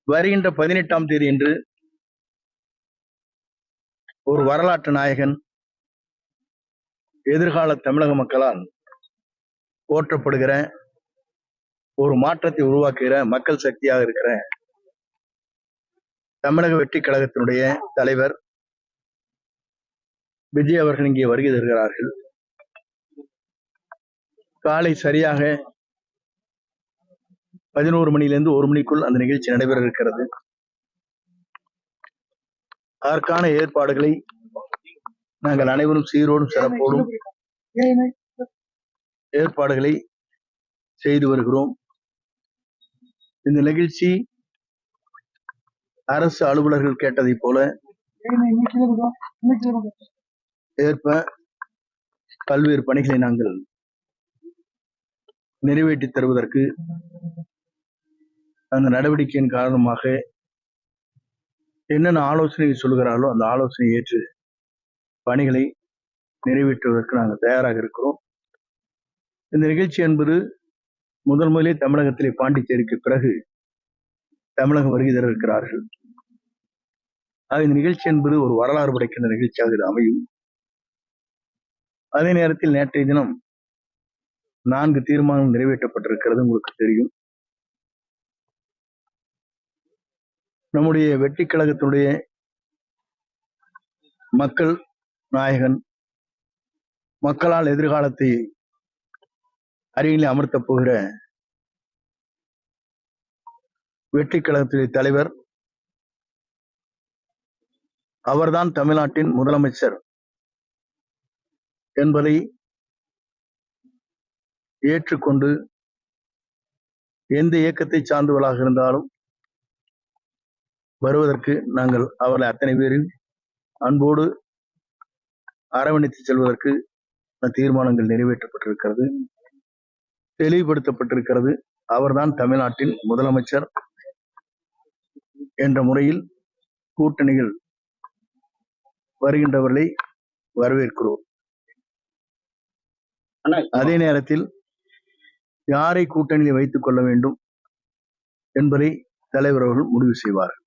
வருகின்ற 18ஆம் தேதி என்று ஒரு வரலாற்று நாயகன், எதிர்கால தமிழக மக்களால் போற்றப்படுகிற, ஒரு மாற்றத்தை உருவாக்குகிற மக்கள் சக்தியாக இருக்கிற தமிழக வெற்றி கழகத்தினுடைய தலைவர் விஜய் அவர்கள் இங்கே வருகை தருகிறார்கள். காலை சரியாக 11 மணியிலிருந்து 1 மணிக்குள் அந்த நிகழ்ச்சி நடைபெற இருக்கிறது. அதற்கான ஏற்பாடுகளை நாங்கள் அனைவரும் சீரோடும் சிறப்போடும் ஏற்பாடுகளை செய்து வருகிறோம். இந்த நிகழ்ச்சி அரசு அலுவலர்கள் கேட்டதை போல ஏற்ப பல்வேறு பணிகளை நாங்கள் நிறைவேற்றி தருவதற்கு அந்த நடவடிக்கையின் காரணமாக என்னென்ன ஆலோசனை சொல்கிறார்களோ அந்த ஆலோசனை ஏற்று பணிகளை நிறைவேற்றுவதற்கு நாங்கள் தயாராக இருக்கிறோம். இந்த நிகழ்ச்சி என்பது முதலே தமிழகத்திலே பாண்டிச்சேரிக்கு பிறகு தமிழகம் வருகை தர இருக்கிறார்கள். இந்த நிகழ்ச்சி என்பது ஒரு வரலாறு படைக்கின்ற நிகழ்ச்சியாக இது அமையும். அதே நேரத்தில் நேற்றைய தினம் 4 தீர்மானங்கள் நிறைவேற்றப்பட்டிருக்கிறது, உங்களுக்கு தெரியும். நம்முடைய வெற்றி கழகத்தினுடைய மக்கள் நாயகன், மக்களால் எதிர்காலத்தை அருகிலே அமர்த்தப் போகிற வெற்றி கழகத்துடைய தலைவர், அவர்தான் தமிழ்நாட்டின் முதலமைச்சர் என்பதை ஏற்றுக்கொண்டு எந்த இயக்கத்தை சார்ந்தவர்களாக இருந்தாலும் வருவதற்கு நாங்கள் அவர்களை அத்தனை பேரில் அன்போடு அரவணைத்து செல்வதற்கு தீர்மானங்கள் நிறைவேற்றப்பட்டிருக்கிறது, தெளிவுபடுத்தப்பட்டிருக்கிறது. அவர்தான் தமிழ்நாட்டின் முதலமைச்சர் என்ற முறையில் கூட்டணிகள் வருகின்றவர்களை வரவேற்கிறோம். அதே நேரத்தில் யாரை கூட்டணியில் வைத்துக் கொள்ள வேண்டும் என்பதை தலைவர் அவர்கள் முடிவு செய்வார்கள்.